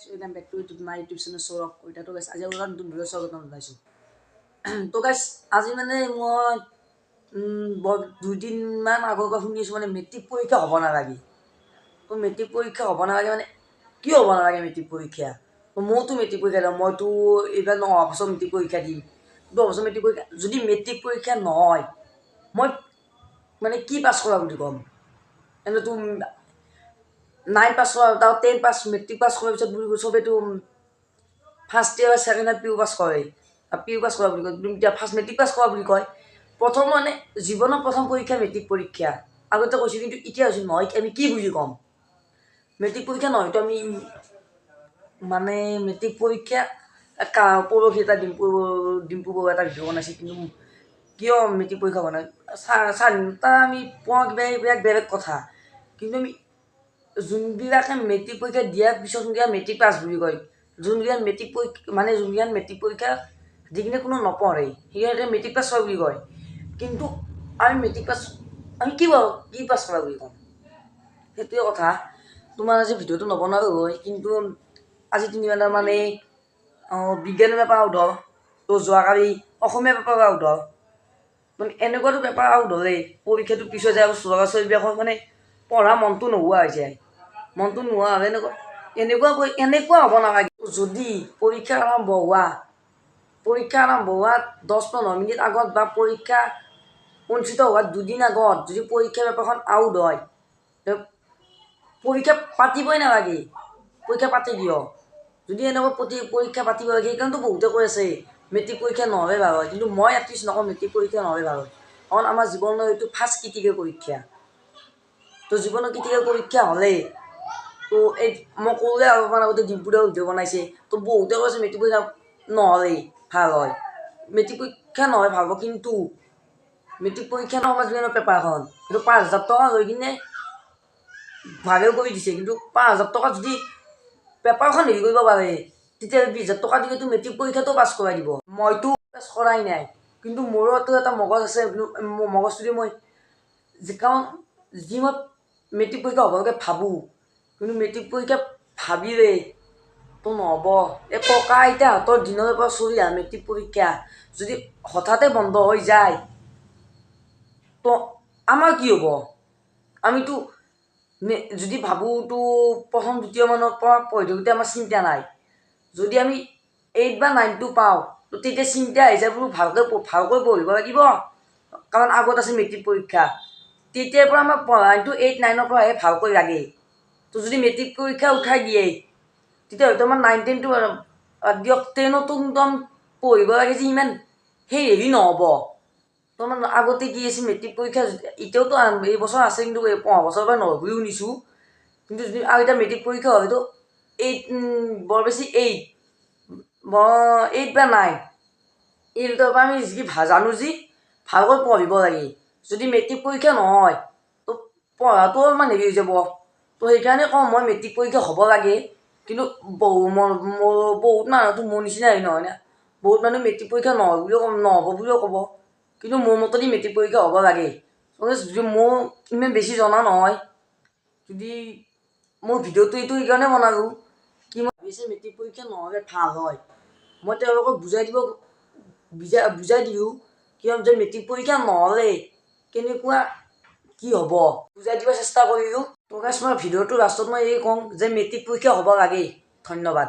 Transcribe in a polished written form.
Welcome back to my YouTube channel Saurabh Koita. তো guys আজি আপোনাক নতুন ভিডিঅ' স্বাগতম জনাইছোঁ। তো guys আজি মানে মই দুদিনমান আগৰ পৰা শুনি আছোঁ মানে মেট্ৰিক পৰীক্ষা হ'ব নালাগে। তো মেট্ৰিক পৰীক্ষা হ'ব নালাগে মানে কি হ'ব নালাগে মেট্ৰিক পৰীক্ষা? তো মইতো মেট্ৰিক পৰীক্ষা দিম, মইতো এইবাৰ অহা বছৰ মেট্ৰিক পৰীক্ষা দিম। কিন্তু অহা বছৰ মেট্ৰিক পৰীক্ষা যদি মেট্ৰিক পৰীক্ষা নহয় মই মানে কি পাছ কৰা বুলি ক'ম? এনেতো 9 পাছ কৰা তাৰ 10 পাছ মেট্ৰিক পাছ কৰাৰ পিছত বুলি চবেতো first year second year PU pass কৰে, পিউ পাছ কৰা বুলি কয়, এতিয়া ফাৰ্ষ্ট মেট্ৰিক পাছ কৰা বুলি কয়। প্ৰথম মানে জীৱনৰ প্ৰথম পৰীক্ষা মেট্ৰিক পৰীক্ষা আগতে কৈছোঁ, কিন্তু এতিয়া হৈছোঁ নহয় আমি কি বুলি ক'ম? মেট্ৰিক পৰীক্ষা নহয়তো আমি মানে মেট্ৰিক পৰীক্ষা পৰহি এটা ডিম্পু বৰুৱা এটা ভিডিঅ' বনাইছে, কিন্তু কিয় মেট্ৰিক পৰীক্ষা বনাই স্বাধীনতা আমি পোৱা কিবা বেলেগ কথা, কিন্তু আমি যোনবিলাকে মেট্ৰিক পৰীক্ষা দিয়াৰ পিছত যোনবিলাক মেট্ৰিক পাছ বুলি কয়, যোনবিলাক মেট্ৰিক পৰীক্ষা মানে যোনবিলাক মেট্ৰিক পৰীক্ষা দি কিনে কোনো নপঢ়ে সেইকাৰণে মেট্ৰিক পাছ কৰা বুলি কয়। কিন্তু আমি মেট্ৰিক পাছ আমি কি পাছ কৰা বুলি কওঁ? সেইটোৱে কথা। তোমাৰ আজি ভিডিঅ'টো নবনালোঁ হয়, কিন্তু আজি তিনিবাৰ মানে বিজ্ঞানৰ পেপাৰ আউট হ'ল, তো যোৱাকালি অসমীয়া পেপাৰ আউট হ'ল। মানে এনেকুৱাতো পেপাৰ আউট হ'লেই পৰীক্ষাটো পিছত যায় আৰু ল'ৰা ছোৱালীবিলাকৰ মানে পঢ়া মনটো নোহোৱা হৈ যায়। মনটো নোহোৱা হ'লে এনেকুৱা হ'ব নালাগে। যদি পৰীক্ষা আৰম্ভ হোৱা 10-15 মিনিট আগত বা পৰীক্ষা অনুষ্ঠিত হোৱাৰ দুদিন আগত যদি পৰীক্ষা পেপাৰখন আউট হয়, পৰীক্ষা পাতিবই নালাগে। পৰীক্ষা পাতি দিয় যদি এনেকুৱা পৰীক্ষা পাতিব লাগে। সেইকাৰণেতো বহুতে কৈ আছে মেট্ৰিক পৰীক্ষা নহ'লে ভাল হয়, কিন্তু মই এটলিষ্ট নকওঁ মেট্ৰিক পৰীক্ষা নহ'লে ভাল হয়, কাৰণ আমাৰ জীৱনৰ এইটো ফাৰ্ষ্ট ক্ৰিটিকেল পৰীক্ষা। তো জীৱনৰ ক্ৰিটিকেল পৰীক্ষা হ'লে তো এই মই ক'লোৱে অলপমান আগতে ডিম্পুদাও ভিডিঅ' বনাইছে, তো বহুতে কৈছে মেট্ৰিক পৰীক্ষা নহ'লেই ভাল হয়। মেট্ৰিক পৰীক্ষা নহয় ভাল হ'ব, কিন্তু মেট্ৰিক পৰীক্ষা সমাজ বিজ্ঞানৰ পেপাৰখন কিন্তু 5,000 টকা লৈ কিনে ভাগেও কৰি দিছে, কিন্তু 5,000 টকা যদি পেপাৰখন হেৰি কৰিব পাৰে তেতিয়া 20,000 টকা দিলেতো মেট্ৰিক পৰীক্ষাটো পাছ কৰাই দিব। মইতো পাছ কৰাই নাই, কিন্তু মোৰোতো এটা মগজ আছে, মগজটোদি মই কাৰণ যি মই মেট্ৰিক পৰীক্ষা হ'বলৈকে ভাবোঁ, কিন্তু মেট্ৰিক পৰীক্ষা ভাবিলে তো নহ'ব। এই ককা আইতাহঁতৰ দিনৰ পৰা চলি অহা মেট্ৰিক পৰীক্ষা যদি হঠাতে বন্ধ হৈ যায় তো আমাৰ কি হ'ব? আমিতো যদি ভাবোঁতো প্ৰথম দ্বিতীয় মানৰ পৰা পঢ়ি থাকোঁতে আমাৰ চিন্তা নাই। যদি আমি 8 বা 9টো পাওঁ তো তেতিয়া চিন্তা আহি যায়, বোলো ভালকৈ পঢ়িব লাগিব, কাৰণ আগত আছে মেট্ৰিক পৰীক্ষা। তেতিয়াৰ পৰা আমাৰ পঢ়াটো 8-9ৰ পৰাহে ভালকৈ লাগে। তো যদি মেট্ৰিক পৰীক্ষা উঠাই দিয়ে তেতিয়া হয়তো আমাৰ 9-10টো দিয়ক 10তো কিন্তু পঢ়িব লাগে যে ইমান সেই হেৰি নহ'ব। তো আমাৰ আগতে কি আছিল মেট্ৰিক পৰীক্ষা এতিয়াওতো এই বছৰ আছে, কিন্তু অহা বছৰৰ পৰা নহয় বুলি শুনিছোঁ। কিন্তু যদি আৰু এতিয়া মেট্ৰিক পৰীক্ষা হয়তো 8 বৰ বেছি 8 বা 9 এই দুটাৰ পৰা আমি যি জানো যি ভালকৈ পঢ়িব লাগে। যদি মেট্ৰিক পৰীক্ষা নহয় তো পঢ়াটো অলপমান হেৰি হৈ যাব। তো সেইকাৰণে কওঁ মই মেট্ৰিক পৰীক্ষা হ'ব লাগে, কিন্তু বহুত মানুহতো মোৰ নিচিনা হেৰি নহয় না, বহুত মানুহ মেট্ৰিক পৰীক্ষা নহ'ব বুলিও ক'ব, কিন্তু মোৰ মতেদি মেট্ৰিক পৰীক্ষা হ'ব লাগে। যদি মোৰ ইমান বেছি জনা নহয়, যদি মোৰ ভিডিঅ'টো এইটো সেইকাৰণে বনালোঁ কি মই ভাবিছোঁ মেট্ৰিক পৰীক্ষা নহ'লে ভাল হয়। মই তেওঁলোকক বুজাই দিলোঁ কিয় যে মেট্ৰিক পৰীক্ষা নহ'লে কেনেকুৱা কি হ'ব বুজাই দিব চেষ্টা কৰিলোঁ। তো গাইছ মই ভিডিঅ'টোৰ লাষ্টত মই এই কওঁ যে মেট্ৰিক পৰীক্ষা হ'ব লাগে। ধন্যবাদ।